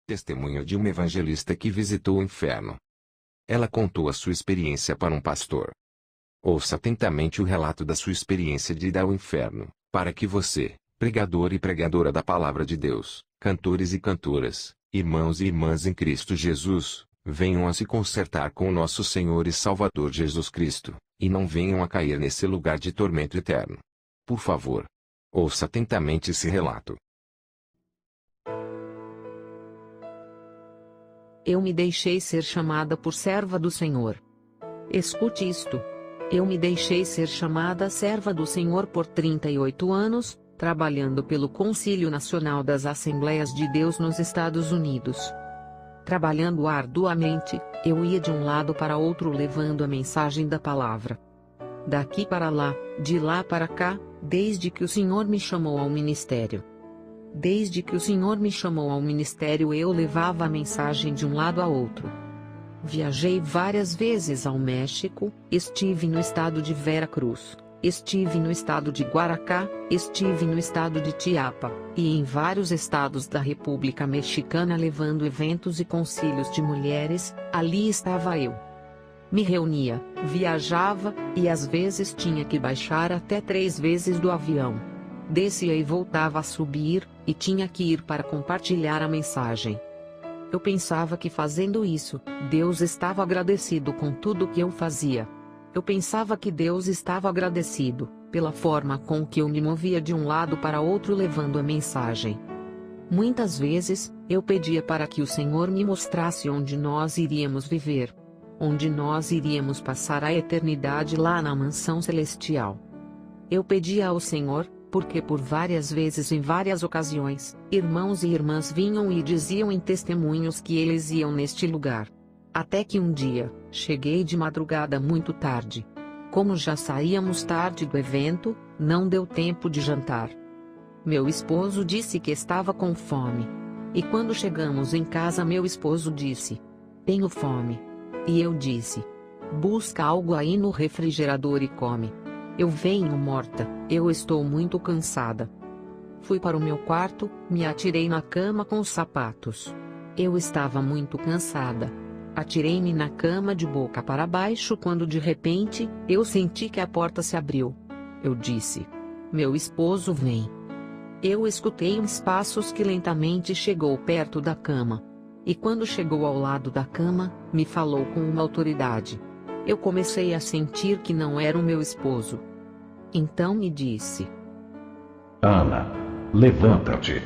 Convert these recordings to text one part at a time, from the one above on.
Testemunho de uma evangelista que visitou o inferno. Ela contou a sua experiência para um pastor. Ouça atentamente o relato da sua experiência de ir ao inferno, para que você, pregador e pregadora da palavra de Deus, cantores e cantoras, irmãos e irmãs em Cristo Jesus, venham a se consertar com o nosso Senhor e Salvador Jesus Cristo, e não venham a cair nesse lugar de tormento eterno. Por favor, ouça atentamente esse relato. Eu me deixei ser chamada por serva do Senhor. Escute isto. Eu me deixei ser chamada serva do Senhor por 38 anos, trabalhando pelo Concílio Nacional das Assembleias de Deus nos Estados Unidos. Trabalhando arduamente, eu ia de um lado para outro levando a mensagem da palavra. Daqui para lá, de lá para cá, desde que o Senhor me chamou ao ministério. Desde que o Senhor me chamou ao ministério eu levava a mensagem de um lado a outro. Viajei várias vezes ao México, estive no estado de Veracruz, estive no estado de Guaracá, estive no estado de Chiapas, e em vários estados da República Mexicana levando eventos e concílios de mulheres, ali estava eu. Me reunia, viajava, e às vezes tinha que baixar até 3 vezes do avião. Descia e voltava a subir, e tinha que ir para compartilhar a mensagem. Eu pensava que fazendo isso, Deus estava agradecido com tudo que eu fazia. Eu pensava que Deus estava agradecido, pela forma com que eu me movia de um lado para outro levando a mensagem. Muitas vezes, eu pedia para que o Senhor me mostrasse onde nós iríamos viver. Onde nós iríamos passar a eternidade lá na mansão celestial. Eu pedia ao Senhor, porque por várias vezes em várias ocasiões, irmãos e irmãs vinham e diziam em testemunhos que eles iam neste lugar. Até que um dia, cheguei de madrugada muito tarde. Como já saíamos tarde do evento, não deu tempo de jantar. Meu esposo disse que estava com fome. E quando chegamos em casa meu esposo disse: "Tenho fome." E eu disse: "Busca algo aí no refrigerador e come." Eu venho morta, eu estou muito cansada. Fui para o meu quarto, me atirei na cama com os sapatos. Eu estava muito cansada. Atirei-me na cama de boca para baixo quando de repente, eu senti que a porta se abriu. Eu disse: "Meu esposo vem." Eu escutei uns passos que lentamente chegou perto da cama. E quando chegou ao lado da cama, me falou com uma autoridade. Eu comecei a sentir que não era o meu esposo. Então me disse: "Ana, levanta-te."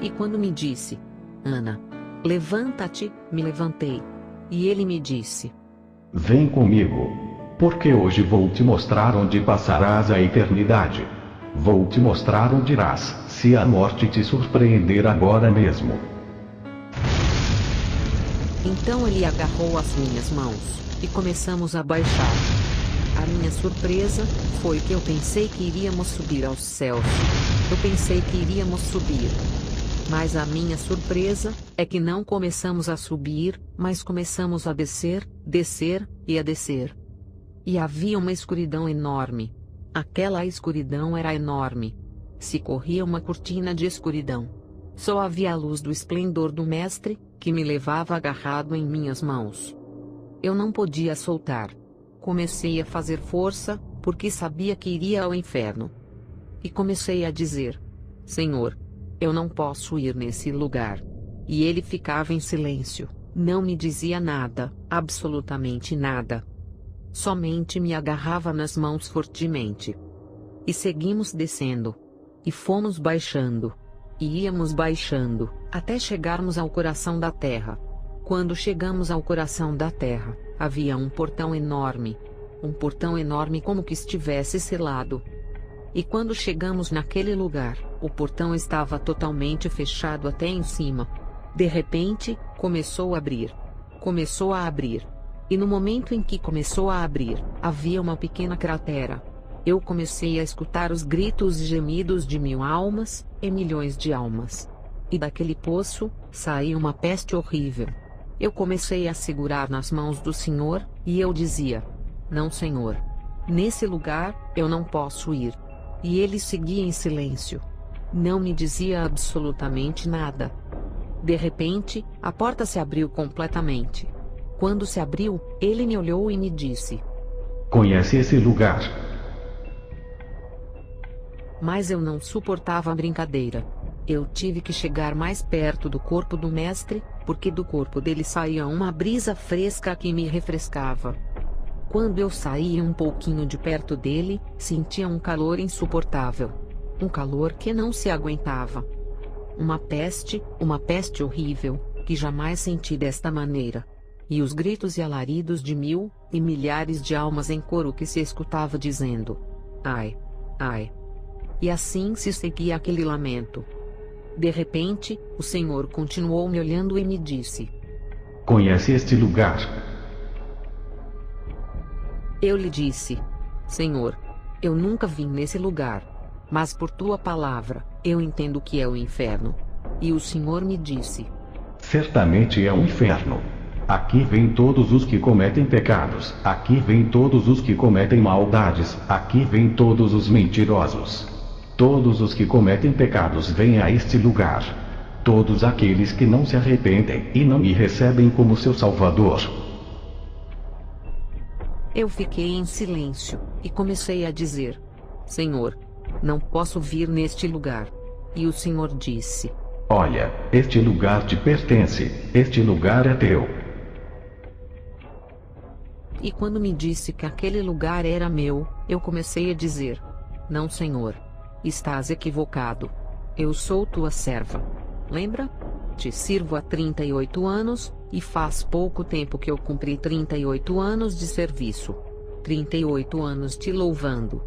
E quando me disse: "Ana, levanta-te", me levantei. E ele me disse: "Vem comigo, porque hoje vou te mostrar onde passarás a eternidade. Vou te mostrar onde irás, se a morte te surpreender agora mesmo." Então ele agarrou as minhas mãos, e começamos a baixar. A minha surpresa, foi que eu pensei que iríamos subir aos céus. Eu pensei que iríamos subir. Mas a minha surpresa, é que não começamos a subir, mas começamos a descer, descer, e a descer. E havia uma escuridão enorme. Aquela escuridão era enorme. Se corria uma cortina de escuridão. Só havia a luz do esplendor do Mestre, que me levava agarrado em minhas mãos. Eu não podia soltar. Comecei a fazer força, porque sabia que iria ao inferno. E comecei a dizer: "Senhor, eu não posso ir nesse lugar." E ele ficava em silêncio, não me dizia nada, absolutamente nada. Somente me agarrava nas mãos fortemente. E seguimos descendo. E fomos baixando. E íamos baixando, até chegarmos ao coração da terra. Quando chegamos ao coração da terra, havia um portão enorme. Um portão enorme como que estivesse selado. E quando chegamos naquele lugar, o portão estava totalmente fechado até em cima. De repente, começou a abrir. Começou a abrir. E no momento em que começou a abrir, havia uma pequena cratera. Eu comecei a escutar os gritos e gemidos de 1000 almas, e milhões de almas. E daquele poço, saiu uma peste horrível. Eu comecei a segurar nas mãos do Senhor, e eu dizia: "Não, Senhor. Nesse lugar, eu não posso ir." E ele seguia em silêncio. Não me dizia absolutamente nada. De repente, a porta se abriu completamente. Quando se abriu, ele me olhou e me disse: Conhece esse lugar? Mas eu não suportava a brincadeira. Eu tive que chegar mais perto do corpo do mestre, porque do corpo dele saía uma brisa fresca que me refrescava. Quando eu saía um pouquinho de perto dele, sentia um calor insuportável. Um calor que não se aguentava. Uma peste horrível, que jamais senti desta maneira. E os gritos e alaridos de mil e milhares de almas em coro que se escutava dizendo: ai, ai. E assim se seguia aquele lamento. De repente, o Senhor continuou me olhando e me disse: Conhece este lugar? Eu lhe disse: Senhor, eu nunca vim nesse lugar. Mas por tua palavra, eu entendo que é o inferno. E o Senhor me disse: Certamente é o inferno. Aqui vêm todos os que cometem pecados, aqui vêm todos os que cometem maldades, aqui vêm todos os mentirosos. Todos os que cometem pecados vêm a este lugar. Todos aqueles que não se arrependem e não me recebem como seu Salvador. Eu fiquei em silêncio, e comecei a dizer: Senhor, não posso vir neste lugar. E o Senhor disse: Olha, este lugar te pertence, este lugar é teu. E quando me disse que aquele lugar era meu, eu comecei a dizer: Não, Senhor. Estás equivocado. Eu sou tua serva. Lembra? Te sirvo há 38 anos, e faz pouco tempo que eu cumpri 38 anos de serviço. 38 anos te louvando.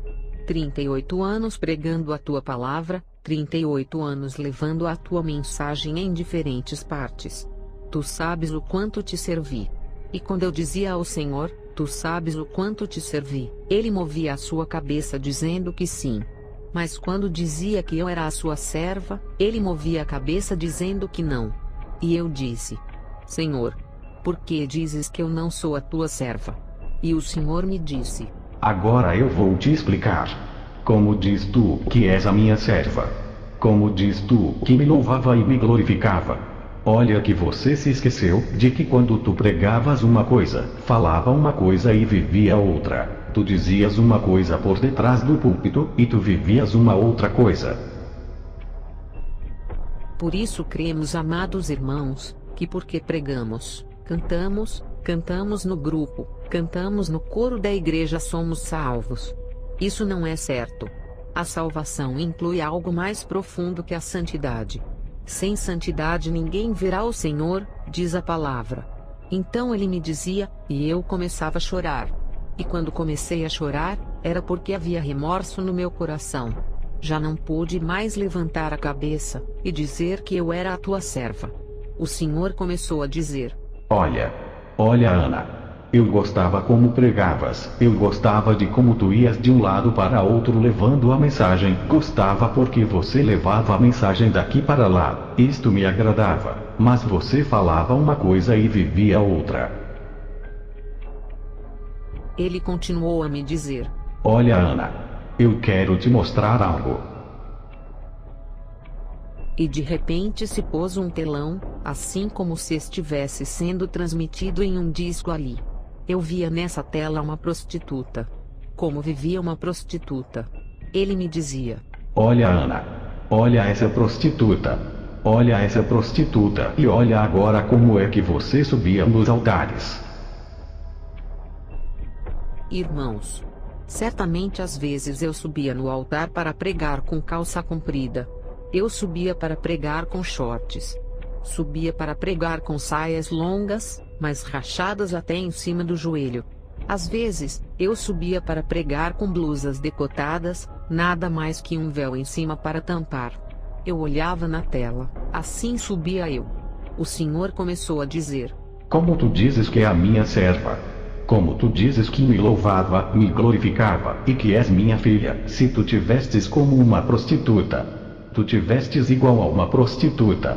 38 anos pregando a tua palavra, 38 anos levando a tua mensagem em diferentes partes. Tu sabes o quanto te servi. E quando eu dizia ao Senhor: Tu sabes o quanto te servi, ele movia a sua cabeça dizendo que sim. Mas quando dizia que eu era a sua serva, ele movia a cabeça dizendo que não. E eu disse: Senhor, por que dizes que eu não sou a tua serva? E o Senhor me disse: Agora eu vou te explicar. Como diz tu que és a minha serva? Como diz tu que me louvava e me glorificava? Olha que você se esqueceu de que quando tu pregavas uma coisa, falava uma coisa e vivia outra. Tu dizias uma coisa por detrás do púlpito e tu vivias uma outra coisa. Por isso cremos, amados irmãos, que porque pregamos, cantamos no grupo, cantamos no coro da igreja, somos salvos. Isso não é certo. A salvação inclui algo mais profundo que a santidade. Sem santidade ninguém verá o Senhor, diz a palavra. Então ele me dizia, e eu começava a chorar. E quando comecei a chorar, era porque havia remorso no meu coração. Já não pude mais levantar a cabeça e dizer que eu era a tua serva. O Senhor começou a dizer: Olha, Ana. Eu gostava como pregavas, eu gostava de como tu ias de um lado para outro levando a mensagem, gostava porque você levava a mensagem daqui para lá, isto me agradava, mas você falava uma coisa e vivia outra. Ele continuou a me dizer: Olha, Ana, eu quero te mostrar algo. E de repente se pôs um telão, assim como se estivesse sendo transmitido em um disco ali. Eu via nessa tela uma prostituta. Como vivia uma prostituta. Ele me dizia: Olha, Ana. Olha essa prostituta. Olha essa prostituta. E olha agora como é que você subia nos altares. Irmãos, certamente às vezes eu subia no altar para pregar com calça comprida. Eu subia para pregar com shorts. Subia para pregar com saias longas, mas rachadas até em cima do joelho. Às vezes, eu subia para pregar com blusas decotadas, nada mais que um véu em cima para tampar. Eu olhava na tela, assim subia eu. O Senhor começou a dizer: Como tu dizes que é a minha serva? Como tu dizes que me louvava, me glorificava, e que és minha filha, se tu te vestes como uma prostituta? Tu te vestes igual a uma prostituta.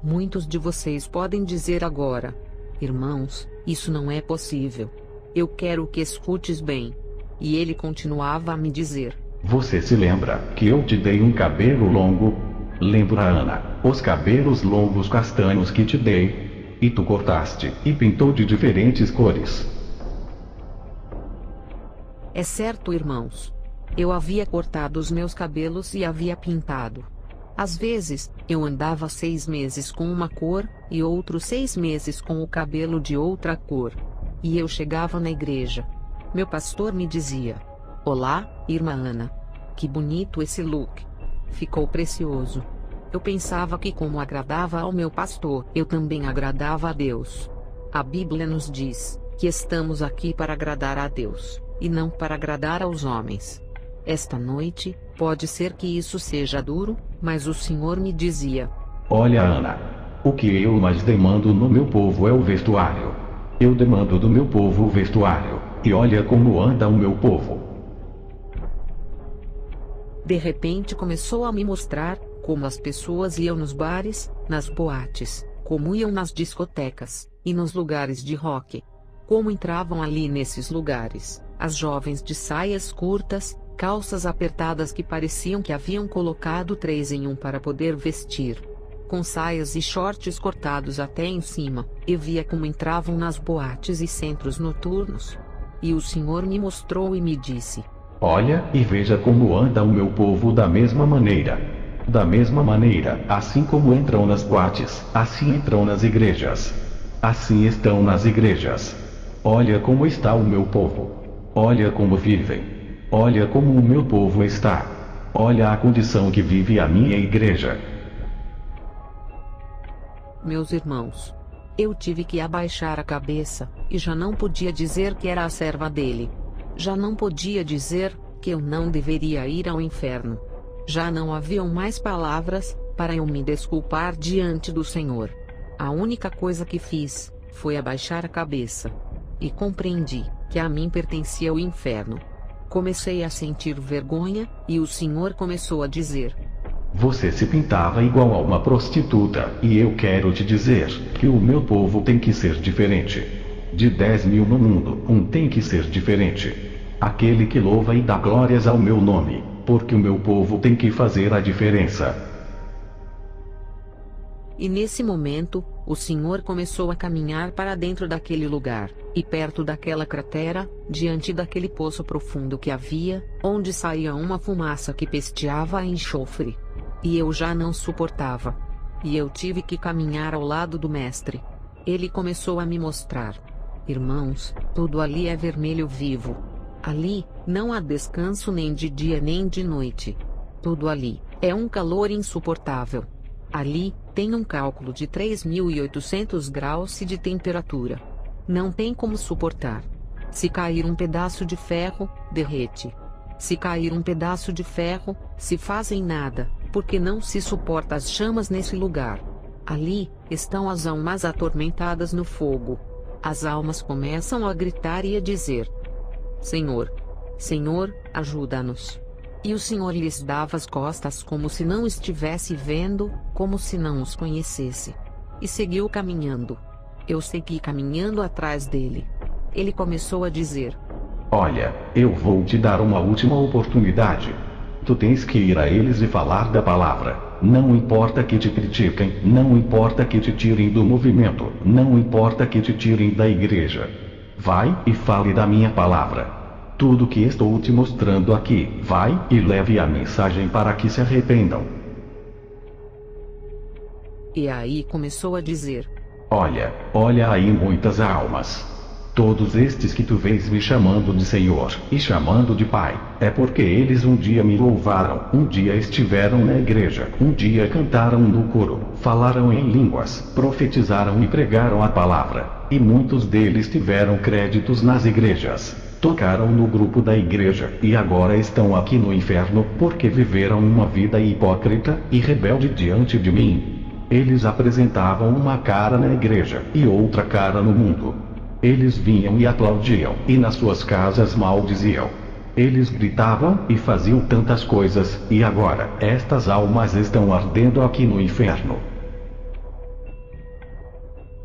Muitos de vocês podem dizer agora: Irmãos, isso não é possível. Eu quero que escutes bem. E ele continuava a me dizer: Você se lembra que eu te dei um cabelo longo? Lembra, Ana, os cabelos longos castanhos que te dei? E tu cortaste e pintou de diferentes cores. É certo, irmãos. Eu havia cortado os meus cabelos e havia pintado. Às vezes, eu andava 6 meses com uma cor, e outros 6 meses com o cabelo de outra cor. E eu chegava na igreja. Meu pastor me dizia: "Olá, irmã Ana. Que bonito esse look. Ficou precioso." Eu pensava que, como agradava ao meu pastor, eu também agradava a Deus. A Bíblia nos diz que estamos aqui para agradar a Deus, e não para agradar aos homens. Esta noite, pode ser que isso seja duro, mas o Senhor me dizia: Olha, Ana, o que eu mais demando no meu povo é o vestuário. Eu demando do meu povo o vestuário, e olha como anda o meu povo. De repente começou a me mostrar como as pessoas iam nos bares, nas boates, como iam nas discotecas, e nos lugares de rock. Como entravam ali nesses lugares, as jovens de saias curtas, calças apertadas que pareciam que haviam colocado 3 em 1 para poder vestir. Com saias e shorts cortados até em cima, e via como entravam nas boates e centros noturnos. E o Senhor me mostrou e me disse: Olha e veja como anda o meu povo da mesma maneira. Da mesma maneira, assim como entram nas boates, assim entram nas igrejas. Assim estão nas igrejas. Olha como está o meu povo. Olha como vivem. Olha como o meu povo está. Olha a condição que vive a minha igreja. Meus irmãos, eu tive que abaixar a cabeça, e já não podia dizer que era a serva dele. Já não podia dizer que eu não deveria ir ao inferno. Já não haviam mais palavras para eu me desculpar diante do Senhor. A única coisa que fiz foi abaixar a cabeça. E compreendi que a mim pertencia o inferno. Comecei a sentir vergonha, e o Senhor começou a dizer: Você se pintava igual a uma prostituta, e eu quero te dizer que o meu povo tem que ser diferente. De 10.000 no mundo, um tem que ser diferente. Aquele que louva e dá glórias ao meu nome, porque o meu povo tem que fazer a diferença. E nesse momento, o Senhor começou a caminhar para dentro daquele lugar, e perto daquela cratera, diante daquele poço profundo que havia, onde saía uma fumaça que pesteava a enxofre. E eu já não suportava. E eu tive que caminhar ao lado do mestre. Ele começou a me mostrar: Irmãos, tudo ali é vermelho vivo. Ali, não há descanso nem de dia nem de noite. Tudo ali é um calor insuportável. Ali, tem um cálculo de 3.800 graus de temperatura. Não tem como suportar. Se cair um pedaço de ferro, derrete. Se cair um pedaço de ferro, se fazem nada, porque não se suporta as chamas nesse lugar. Ali, estão as almas atormentadas no fogo. As almas começam a gritar e a dizer: Senhor, Senhor, ajuda-nos. E o Senhor lhes dava as costas como se não estivesse vendo, como se não os conhecesse. E seguiu caminhando. Eu segui caminhando atrás dele. Ele começou a dizer: Olha, eu vou te dar uma última oportunidade. Tu tens que ir a eles e falar da palavra. Não importa que te critiquem, não importa que te tirem do movimento, não importa que te tirem da igreja. Vai e fale da minha palavra. Tudo que estou te mostrando aqui, vai e leve a mensagem para que se arrependam. E aí começou a dizer: Olha, olha aí muitas almas. Todos estes que tu vês me chamando de Senhor, e chamando de Pai, é porque eles um dia me louvaram, um dia estiveram na igreja, um dia cantaram no coro, falaram em línguas, profetizaram e pregaram a palavra, e muitos deles tiveram créditos nas igrejas, tocaram no grupo da igreja, e agora estão aqui no inferno, porque viveram uma vida hipócrita e rebelde diante de mim. Eles apresentavam uma cara na igreja, e outra cara no mundo. Eles vinham e aplaudiam, e nas suas casas maldiziam. Eles gritavam e faziam tantas coisas, e agora, estas almas estão ardendo aqui no inferno.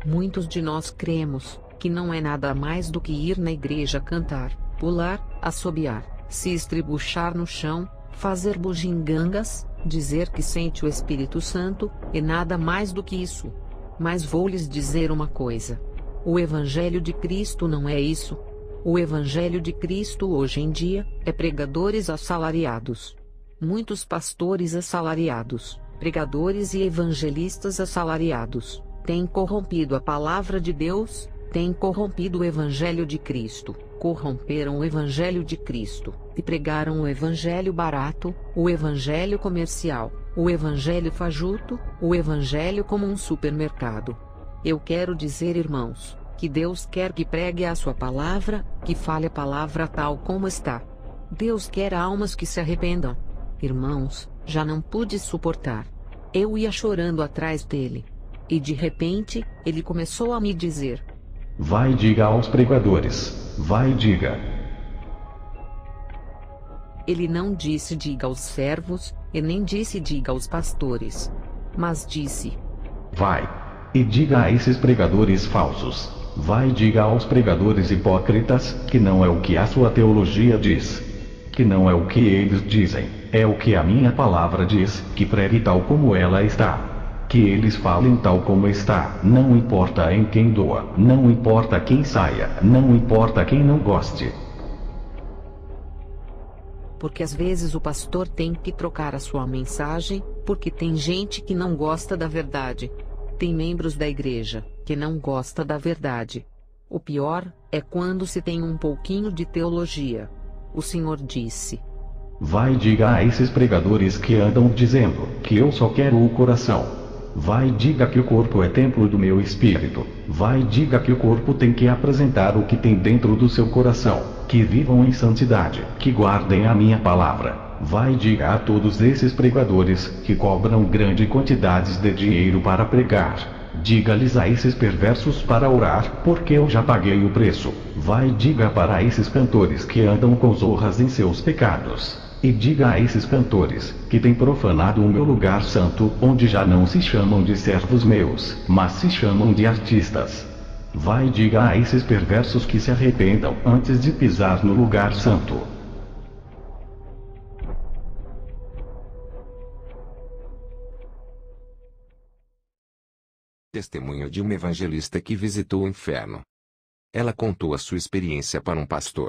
Muitos de nós cremos que não é nada mais do que ir na igreja cantar, pular, assobiar, se estribuchar no chão, fazer bugigangas, dizer que sente o Espírito Santo, e nada mais do que isso. Mas vou lhes dizer uma coisa. O Evangelho de Cristo não é isso. O Evangelho de Cristo hoje em dia, é pregadores assalariados. Muitos pastores assalariados, pregadores e evangelistas assalariados, têm corrompido a palavra de Deus, têm corrompido o Evangelho de Cristo, corromperam o Evangelho de Cristo, e pregaram o Evangelho barato, o Evangelho comercial, o Evangelho fajuto, o Evangelho como um supermercado. Eu quero dizer, irmãos, que Deus quer que pregue a sua palavra, que fale a palavra tal como está. Deus quer almas que se arrependam. Irmãos, já não pude suportar. Eu ia chorando atrás dele. E de repente, ele começou a me dizer: vai, diga aos pregadores. Vai, diga. Ele não disse diga aos servos, e nem disse diga aos pastores. Mas disse: vai, e diga a esses pregadores falsos. Vai, diga aos pregadores hipócritas, que não é o que a sua teologia diz. Que não é o que eles dizem, é o que a minha palavra diz, que pregue tal como ela está. Que eles falem tal como está, não importa em quem doa, não importa quem saia, não importa quem não goste. Porque às vezes o pastor tem que trocar a sua mensagem, porque tem gente que não gosta da verdade. Tem membros da igreja que não gosta da verdade. O pior é quando se tem um pouquinho de teologia. O Senhor disse: vai, diga a esses pregadores que andam dizendo que eu só quero o coração. Vai, diga que o corpo é templo do meu espírito. Vai, diga que o corpo tem que apresentar o que tem dentro do seu coração. Que vivam em santidade, que guardem a minha palavra. Vai, diga a todos esses pregadores que cobram grandes quantidades de dinheiro para pregar. Diga-lhes a esses perversos para orar, porque eu já paguei o preço. Vai, diga para esses cantores que andam com zorras em seus pecados. E diga a esses cantores que têm profanado o meu lugar santo, onde já não se chamam de servos meus, mas se chamam de artistas. Vai, diga a esses perversos que se arrependam antes de pisar no lugar santo. Testemunho de uma evangelista que visitou o inferno. Ela contou a sua experiência para um pastor.